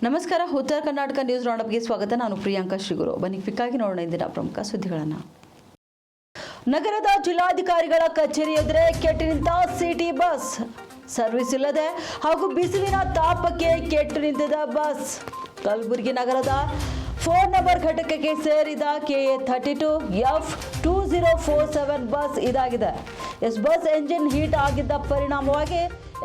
ನಮಸ್ಕಾರ. ಉತ್ತರ ಕರ್ನಾಟಕ ನ್ಯೂಸ್ ರೌಂಡಪ್ಗೆ ಸ್ವಾಗತ. ನಾನು ಪ್ರಿಯಾಂಕಾ ಶ್ರೀಗುರು. ಬನ್ನಿ ಕ್ವಿಕ್ಕಾಗಿ ನೋಡೋಣ ಇಂದಿನ ಪ್ರಮುಖ ಸುದ್ದಿಗಳನ್ನು. ನಗರದ ಜಿಲ್ಲಾಧಿಕಾರಿಗಳ ಕಚೇರಿ ಎದುರೇ ಕೆಟ್ಟು ನಿಂತ ಸಿಟಿ ಬಸ್. ಸರ್ವಿಸ್ ಇಲ್ಲದೆ ಹಾಗೂ ಬಿಸಿಲಿನ ತಾಪಕ್ಕೆ ಕೆಟ್ಟು ನಿಂತಿದ್ದ ಬಸ್. ಕಲಬುರಗಿ ನಗರದ 4 ನಂಬರ್ ಘಟಕಕ್ಕೆ ಸೇರಿದ KA32F2047 ಬಸ್ ಇದಾಗಿದೆ. ಬಸ್ ಎಂಜಿನ್ ಹೀಟ್ ಆಗಿದ್ದ ಪರಿಣಾಮವಾಗಿ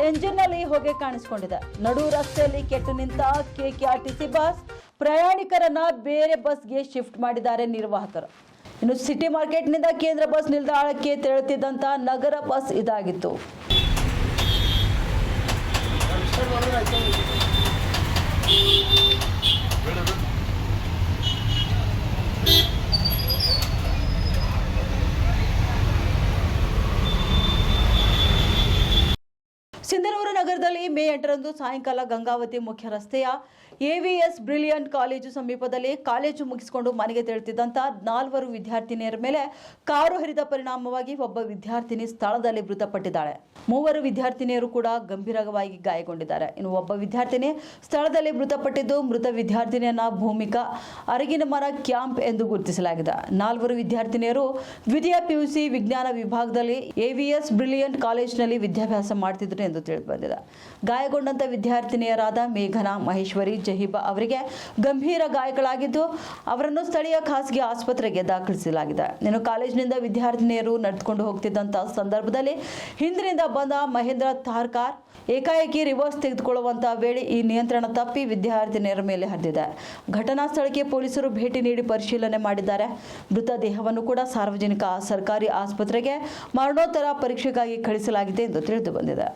ಎಂಜಿನ್ನಲ್ಲಿ ಹೊಗೆ ಕಾಣಿಸಿಕೊಂಡಿದೆ. ನಡು ರಸ್ತೆಯಲ್ಲಿ ಕೆಟ್ಟು ನಿಂತ KKRTC ಬಸ್ ಪ್ರಯಾಣಿಕರನ್ನ ಬೇರೆ ಬಸ್ಗೆ ಶಿಫ್ಟ್ ಮಾಡಿದ್ದಾರೆ ನಿರ್ವಾಹಕರು. ಇನ್ನು ಸಿಟಿ ಮಾರ್ಕೆಟ್ನಿಂದ ಕೇಂದ್ರ ಬಸ್ ನಿಲ್ದಾಣಕ್ಕೆ ತೆರಳುತ್ತಿದ್ದಂತ ನಗರ ಬಸ್ ಇದಾಗಿತ್ತು. ಸಿಂಧನೂರು ನಗರದಲ್ಲಿ ಮೇ 8ರಂದು ಸಾಯಂಕಾಲ ಗಂಗಾವತಿ ಮುಖ್ಯ ರಸ್ತೆಯ AVS ಬ್ರಿಲಿಯಂಟ್ ಕಾಲೇಜು ಸಮೀಪದಲ್ಲಿ ಕಾಲೇಜು ಮುಗಿಸಿಕೊಂಡು ಮನೆಗೆ ತೆರಳುತ್ತಿದ್ದಂಥ 4 ವಿದ್ಯಾರ್ಥಿನಿಯರ ಮೇಲೆ ಕಾರು ಹರಿದ ಪರಿಣಾಮವಾಗಿ ಒಬ್ಬ ವಿದ್ಯಾರ್ಥಿನಿ ಸ್ಥಳದಲ್ಲಿ ಮೃತಪಟ್ಟಿದ್ದಾಳೆ. 3 ವಿದ್ಯಾರ್ಥಿನಿಯರು ಕೂಡ ಗಂಭೀರವಾಗಿ ಗಾಯಗೊಂಡಿದ್ದಾರೆ. ಇನ್ನು ಒಬ್ಬ ವಿದ್ಯಾರ್ಥಿನಿ ಸ್ಥಳದಲ್ಲಿ ಮೃತಪಟ್ಟಿದ್ದು, ಮೃತ ವಿದ್ಯಾರ್ಥಿನಿಯನ್ನ ಭೂಮಿಕಾ ಅರಗಿನಮರ ಕ್ಯಾಂಪ್ ಎಂದು ಗುರುತಿಸಲಾಗಿದೆ. 4 ವಿದ್ಯಾರ್ಥಿನಿಯರು ದ್ವಿತೀಯ PUC ವಿಜ್ಞಾನ ವಿಭಾಗದಲ್ಲಿ AVS ಬ್ರಿಲಿಯಂಟ್ ಕಾಲೇಜಿನಲ್ಲಿ ವಿದ್ಯಾಭ್ಯಾಸ ಮಾಡುತ್ತಿದ್ದರು ಎಂದು ತಿಳಿದುಬಂದಿದೆ. ಗಾಯಗೊಂಡಂತ ವಿದ್ಯಾರ್ಥಿನಿಯರಾದ ಮೇಘನಾ, ಮಹೇಶ್ವರಿ, ಜಹೀಬಾ ಅವರಿಗೆ ಗಂಭೀರ ಗಾಯಗಳಾಗಿದ್ದು ಅವರನ್ನು ಸ್ಥಳೀಯ ಖಾಸಗಿ ಆಸ್ಪತ್ರೆಗೆ ದಾಖಲಿಸಲಾಗಿದೆ. ಇನ್ನು ಕಾಲೇಜಿನಿಂದ ವಿದ್ಯಾರ್ಥಿನಿಯರು ನಡೆದುಕೊಂಡು ಹೋಗ್ತಿದ್ದಂತಹ ಸಂದರ್ಭದಲ್ಲಿ ಹಿಂದಿನಿಂದ ಬಂದ ಮಹೇಂದ್ರ ಥಾರ್ ಕಾರ್ ಏಕಾಏಕಿ ರಿವರ್ಸ್ ತೆಗೆದುಕೊಳ್ಳುವಂತಹ ವೇಳೆ ಈ ನಿಯಂತ್ರಣ ತಪ್ಪಿ ವಿದ್ಯಾರ್ಥಿನಿಯರ ಮೇಲೆ ಹರಿದಿದೆ. ಘಟನಾ ಸ್ಥಳಕ್ಕೆ ಪೊಲೀಸರು ಭೇಟಿ ನೀಡಿ ಪರಿಶೀಲನೆ ಮಾಡಿದ್ದಾರೆ. ಮೃತ ದೇಹವನ್ನು ಕೂಡ ಸಾರ್ವಜನಿಕ ಸರ್ಕಾರಿ ಆಸ್ಪತ್ರೆಗೆ ಮರಣೋತ್ತರ ಪರೀಕ್ಷೆಗಾಗಿ ಕಳಿಸಲಾಗಿದೆ ಎಂದು ತಿಳಿದು ಬಂದಿದೆ.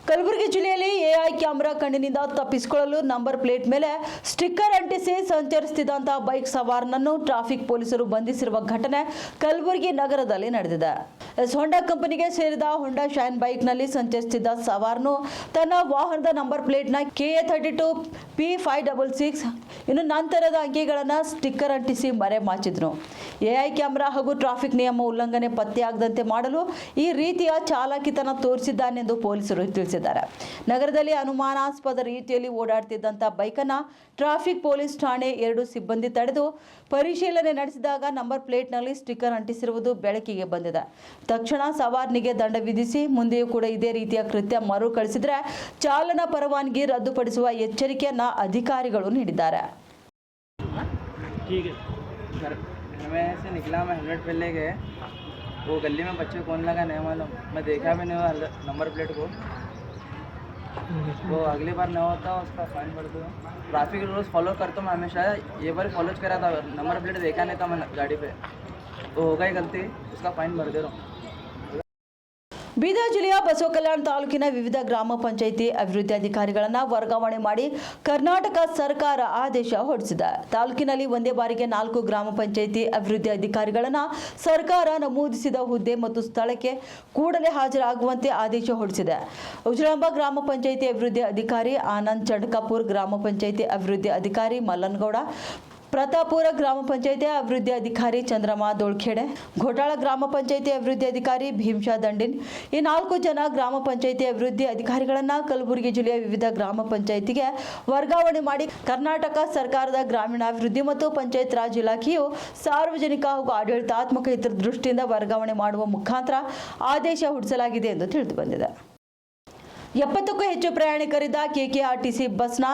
ಕಲಬುರಗಿ ಜಿಲ್ಲೆಯಲ್ಲಿ AI ಕ್ಯಾಮೆರಾ ಕಣ್ಣಿನಿಂದ ತಪ್ಪಿಸಿಕೊಳ್ಳಲು ನಂಬರ್ ಪ್ಲೇಟ್ ಮೇಲೆ ಸ್ಟಿಕ್ಕರ್ ಅಂಟಿಸಿ ಸಂಚರಿಸುತ್ತಿದ್ದಂತಹ ಬೈಕ್ ಸವಾರನನ್ನು ಟ್ರಾಫಿಕ್ ಪೊಲೀಸರು ಬಂಧಿಸಿರುವ ಘಟನೆ ಕಲಬುರಗಿ ನಗರದಲ್ಲಿ ನಡೆದಿದೆ. ಹೋಂಡಾ ಕಂಪನಿಗೆ ಸೇರಿದ ಹೋಂಡಾ ಶೈನ್ ಬೈಕ್ನಲ್ಲಿ ಸಂಚರಿಸುತ್ತಿದ್ದ ಸವಾರನು ತನ್ನ ವಾಹನದ ನಂಬರ್ ಪ್ಲೇಟ್ನ KA32P566 ಇನ್ನು ನಂತರದ ಅಂಕಿಗಳನ್ನು ಸ್ಟಿಕ್ಕರ್ ಅಂಟಿಸಿ ಮರೆಮಾಚಿದ್ರು. AI ಕ್ಯಾಮೆರಾ ಹಾಗೂ ಟ್ರಾಫಿಕ್ ನಿಯಮ ಉಲ್ಲಂಘನೆ ಪತ್ತೆಯಾಗದಂತೆ ಮಾಡಲು ಈ ರೀತಿಯ ಚಾಲಾಕಿತನ ತೋರಿಸಿದ್ದಾನೆಂದು ಪೊಲೀಸರು ತಿಳಿಸಿದ್ದಾರೆ. ನಗರದಲ್ಲಿ ಅನುಮಾನಾಸ್ಪದ ರೀತಿಯಲ್ಲಿ ಓಡಾಡ್ತಿದ್ದಂಥ ಬೈಕನ್ನು ಟ್ರಾಫಿಕ್ ಪೊಲೀಸ್ ಠಾಣೆ 2 ಸಿಬ್ಬಂದಿ ತಡೆದು ಪರಿಶೀಲನೆ ನಡೆಸಿದಾಗ ನಂಬರ್ ಪ್ಲೇಟ್ನಲ್ಲಿ ಸ್ಟಿಕ್ಕರ್ ಅಂಟಿಸಿರುವುದು ಬೆಳಕಿಗೆ ಬಂದಿದೆ. ತಕ್ಷಣ ಸವಾರನಿಗೆ ದಂಡ ವಿಧಿಸಿ ಮುಂದೆಯೂ ಕೂಡ ಇದೇ ರೀತಿಯ ಕೃತ್ಯ ಮರುಕಳಿಸಿದರೆ ಚಾಲನಾ ಪರವಾನಗಿ ರದ್ದುಪಡಿಸುವ ಎಚ್ಚರಿಕೆಯನ್ನ ಅಧಿಕಾರಿಗಳು ನೀಡಿದ್ದಾರೆ. मैं ऐसे निकला, मैं हेलमेट पहले गए, वो गली में बच्चे कौन लगा नहीं मालूम, मैं देखा भी नहीं नंबर प्लेट को, वो अगली बार नहीं होता उसका फाइन भर दो. ट्रैफिक रूल्स फॉलो करता हूँ मैं हमेशा, ये बार फॉलो करा था, नंबर प्लेट देखा नहीं था मैं गाड़ी पे, तो हो गई गलती, उसका फाइन भर दे रहा हूँ. ಬೀದರ್ ಜಿಲ್ಲೆಯ ಬಸವಕಲ್ಯಾಣ ತಾಲೂಕಿನ ವಿವಿಧ ಗ್ರಾಮ ಪಂಚಾಯಿತಿ ಅಭಿವೃದ್ಧಿ ಅಧಿಕಾರಿಗಳನ್ನು ವರ್ಗಾವಣೆ ಮಾಡಿ ಕರ್ನಾಟಕ ಸರ್ಕಾರ ಆದೇಶ ಹೊರಡಿಸಿದೆ. ತಾಲೂಕಿನಲ್ಲಿ ಒಂದೇ ಬಾರಿಗೆ 4 ಗ್ರಾಮ ಪಂಚಾಯಿತಿ ಅಭಿವೃದ್ಧಿ ಅಧಿಕಾರಿಗಳನ್ನು ಸರ್ಕಾರ ನಮೂದಿಸಿದ ಹುದ್ದೆ ಮತ್ತು ಸ್ಥಳಕ್ಕೆ ಕೂಡಲೇ ಹಾಜರಾಗುವಂತೆ ಆದೇಶ ಹೊರಡಿಸಿದೆ. ಉಜಳಂಬ ಗ್ರಾಮ ಪಂಚಾಯಿತಿ ಅಭಿವೃದ್ಧಿ ಅಧಿಕಾರಿ ಆನಂದ್ ಚಡ್ಕಾಪುರ್, ಗ್ರಾಮ ಪಂಚಾಯಿತಿ ಅಭಿವೃದ್ಧಿ ಅಧಿಕಾರಿ ಮಲ್ಲನಗೌಡ, ಪ್ರತಾಪುರ ಗ್ರಾಮ ಪಂಚಾಯಿತಿ ಅಭಿವೃದ್ಧಿ ಅಧಿಕಾರಿ ಚಂದ್ರಮಾ ದೋಳ್ಖೇಡೆ, ಘೋಟಾಳ ಗ್ರಾಮ ಪಂಚಾಯಿತಿ ಅಭಿವೃದ್ಧಿ ಅಧಿಕಾರಿ ಭೀಮಶಾ ದಂಡಿನ್ ಈ 4 ಜನ ಗ್ರಾಮ ಪಂಚಾಯಿತಿ ಅಭಿವೃದ್ಧಿ ಅಧಿಕಾರಿಗಳನ್ನು ಕಲಬುರಗಿ ಜಿಲ್ಲೆಯ ವಿವಿಧ ಗ್ರಾಮ ಪಂಚಾಯಿತಿಗೆ ವರ್ಗಾವಣೆ ಮಾಡಿ ಕರ್ನಾಟಕ ಸರ್ಕಾರದ ಗ್ರಾಮೀಣಾಭಿವೃದ್ಧಿ ಮತ್ತು ಪಂಚಾಯತ್ ರಾಜ್ ಇಲಾಖೆಯು ಸಾರ್ವಜನಿಕ ಹಾಗೂ ಆಡಳಿತಾತ್ಮಕ ಹಿತದೃಷ್ಟಿಯಿಂದ ವರ್ಗಾವಣೆ ಮಾಡುವ ಮುಖಾಂತರ ಆದೇಶ ಹೊರಡಿಸಲಾಗಿದೆ ಎಂದು ತಿಳಿದು ಬಂದಿದೆ. 70ಕ್ಕೂ ಹೆಚ್ಚು ಪ್ರಯಾಣಿಕರಿದ್ದ KKRTC ಬಸ್ನ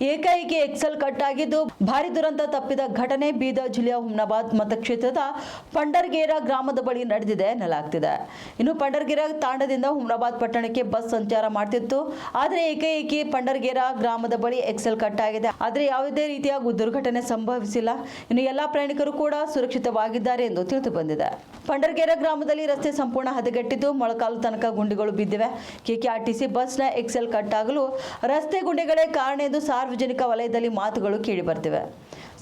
ಏಕಾಏಕಿ ಎಕ್ಸೆಲ್ ಕಟ್ ಆಗಿದ್ದು ಭಾರಿ ದುರಂತ ತಪ್ಪಿದ ಘಟನೆ ಬೀದರ್ ಜಿಲ್ಲೆಯ ಹುಮ್ನಾಬಾದ್ ಮತಕ್ಷೇತ್ರದ ಪಂಡರ್ಗೇರಾ ಗ್ರಾಮದ ಬಳಿ ನಡೆದಿದೆ ಎನ್ನಲಾಗ್ತಿದೆ. ಇನ್ನು ಪಂಡರ್ಗೇರಾ ತಾಂಡದಿಂದ ಹುಮ್ನಾಬಾದ್ ಪಟ್ಟಣಕ್ಕೆ ಬಸ್ ಸಂಚಾರ ಮಾಡ್ತಿತ್ತು. ಆದರೆ ಏಕಾಏಕಿ ಪಂಡರ್ಗೇರಾ ಗ್ರಾಮದ ಬಳಿ ಎಕ್ಸೆಲ್ ಕಟ್ ಆಗಿದೆ. ಆದರೆ ಯಾವುದೇ ರೀತಿಯ ದುರ್ಘಟನೆ ಸಂಭವಿಸಿಲ್ಲ. ಇನ್ನು ಎಲ್ಲಾ ಪ್ರಯಾಣಿಕರು ಕೂಡ ಸುರಕ್ಷಿತವಾಗಿದ್ದಾರೆ ಎಂದು ತಿಳಿದು ಬಂದಿದೆ. ಪಂಡರ್ಗೇರಾ ಗ್ರಾಮದಲ್ಲಿ ರಸ್ತೆ ಸಂಪೂರ್ಣ ಹದಗೆಟ್ಟಿದ್ದು ಮೊಳಕಾಲು ತನಕ ಗುಂಡಿಗಳು ಬಿದ್ದಿವೆ. KKRTC ಬಸ್ ಎಕ್ಸೆಲ್ ಕಟ್ ಆಗಲು ರಸ್ತೆ ಗುಂಡಿಗಳೇ ಕಾರಣ ಎಂದು ಸಾರ್ವಜನಿಕ ವಲಯದಲ್ಲಿ ಮಾತುಗಳು ಕೇಳಿ ಬರ್ತಿವೆ.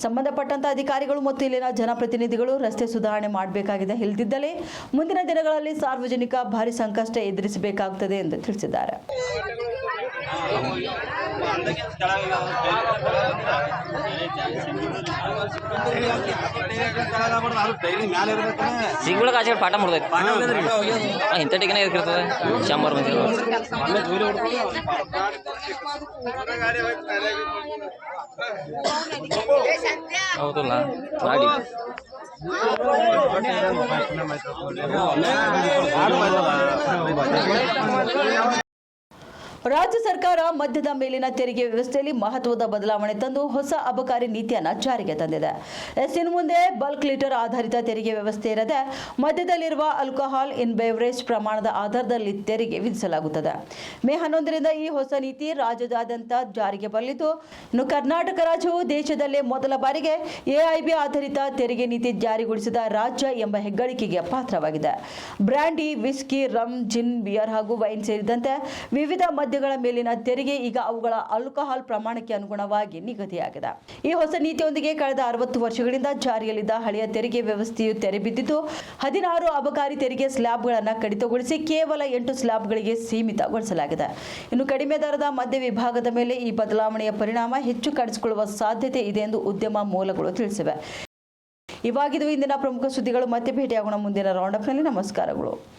ಸಂಬಂಧಪಟ್ಟಂತ ಅಧಿಕಾರಿಗಳು ಮತ್ತು ಇಲ್ಲಿನ ಜನಪ್ರತಿನಿಧಿಗಳು ರಸ್ತೆ ಸುಧಾರಣೆ ಮಾಡಬೇಕಾಗಿದೆ. ಇಲ್ಲದಿದ್ದಲ್ಲಿ ಮುಂದಿನ ದಿನಗಳಲ್ಲಿ ಸಾರ್ವಜನಿಕ ಭಾರಿ ಸಂಕಷ್ಟ ಎದುರಿಸಬೇಕಾಗುತ್ತದೆ ಎಂದು ತಿಳಿಸಿದ್ದಾರೆ. ಸಿಗ್ಬಿಳಕ್ಕೆ ಆಚೆ ಪಾಠ ಮಾಡ್ದೈತಿ ಇಂಥ ಟಿಕೆನ ಇರ್ಕಿರ್ತದೆ ಶಂಬರ್ ಮಂದಿ ಹೌದಲ್ಲ ಮಾಡಿ ರಾಜ್ಯ ಸರ್ಕಾರ ಮದ್ಯದ ಮೇಲಿನ ತೆರಿಗೆ ವ್ಯವಸ್ಥೆಯಲ್ಲಿ ಮಹತ್ವದ ಬದಲಾವಣೆ ತಂದು ಹೊಸ ಅಬಕಾರಿ ನೀತಿಯನ್ನು ಜಾರಿಗೆ ತಂದಿದೆ. ಇನ್ನು ಮುಂದೆ ಬಲ್ಕ್ ಲೀಟರ್ ಆಧಾರಿತ ತೆರಿಗೆ ವ್ಯವಸ್ಥೆ ಇರದೆ ಮದ್ಯದಲ್ಲಿರುವ ಆಲ್ಕೋಹಾಲ್ ಇನ್ ಬೇವರೇಜ್ ಪ್ರಮಾಣದ ಆಧಾರದಲ್ಲಿ ತೆರಿಗೆ ವಿಧಿಸಲಾಗುತ್ತದೆ. ಮೇ 11ರಿಂದ ಈ ಹೊಸ ನೀತಿ ರಾಜ್ಯದಾದ್ಯಂತ ಜಾರಿಗೆ ಬರಲಿದ್ದು, ಇನ್ನು ಕರ್ನಾಟಕ ರಾಜ್ಯವು ದೇಶದಲ್ಲೇ ಮೊದಲ ಬಾರಿಗೆ ಎಐಬಿ ಆಧಾರಿತ ತೆರಿಗೆ ನೀತಿ ಜಾರಿಗೊಳಿಸಿದ ರಾಜ್ಯ ಎಂಬ ಹೆಗ್ಗಳಿಕೆಗೆ ಪಾತ್ರವಾಗಿದೆ. ಬ್ರ್ಯಾಂಡಿ, ವಿಸ್ಕಿ, ರಮ್, ಜಿನ್, ಬಿಯರ್ ಹಾಗೂ ವೈನ್ ಸೇರಿದಂತೆ ವಿವಿಧ ಮದ್ಯಗಳ ಮೇಲಿನ ತೆರಿಗೆ ಈಗ ಅವುಗಳ ಆಲ್ಕೋಹಾಲ್ ಪ್ರಮಾಣಕ್ಕೆ ಅನುಗುಣವಾಗಿ ನಿಗದಿಯಾಗಿದೆ. ಈ ಹೊಸ ನೀತಿಯೊಂದಿಗೆ ಕಳೆದ 60 ವರ್ಷಗಳಿಂದ ಜಾರಿಯಲ್ಲಿದ್ದ ಹಳೆಯ ತೆರಿಗೆ ವ್ಯವಸ್ಥೆಯು ತೆರೆಬಿದ್ದಿದ್ದು, 16 ಅಬಕಾರಿ ತೆರಿಗೆ ಸ್ಲ್ಯಾಬ್ಗಳನ್ನು ಕಡಿತಗೊಳಿಸಿ ಕೇವಲ 8 ಸ್ಲ್ಯಾಬ್ಗಳಿಗೆ ಸೀಮಿತಗೊಳಿಸಲಾಗಿದೆ. ಇನ್ನು ಕಡಿಮೆ ದರದ ಮದ್ಯ ವಿಭಾಗದ ಮೇಲೆ ಈ ಬದಲಾವಣೆಯ ಪರಿಣಾಮ ಹೆಚ್ಚು ಕಾಣಿಸಿಕೊಳ್ಳುವ ಸಾಧ್ಯತೆ ಇದೆ ಎಂದು ಉದ್ಯಮ ಮೂಲಗಳು ತಿಳಿಸಿವೆ. ಇವಾಗಿದ್ದು ಇಂದಿನ ಪ್ರಮುಖ ಸುದ್ದಿಗಳು. ಮತ್ತೆ ಭೇಟಿಯಾಗೋಣ ಮುಂದಿನ ರೌಂಡಪ್ನಲ್ಲಿ. ನಮಸ್ಕಾರಗಳು.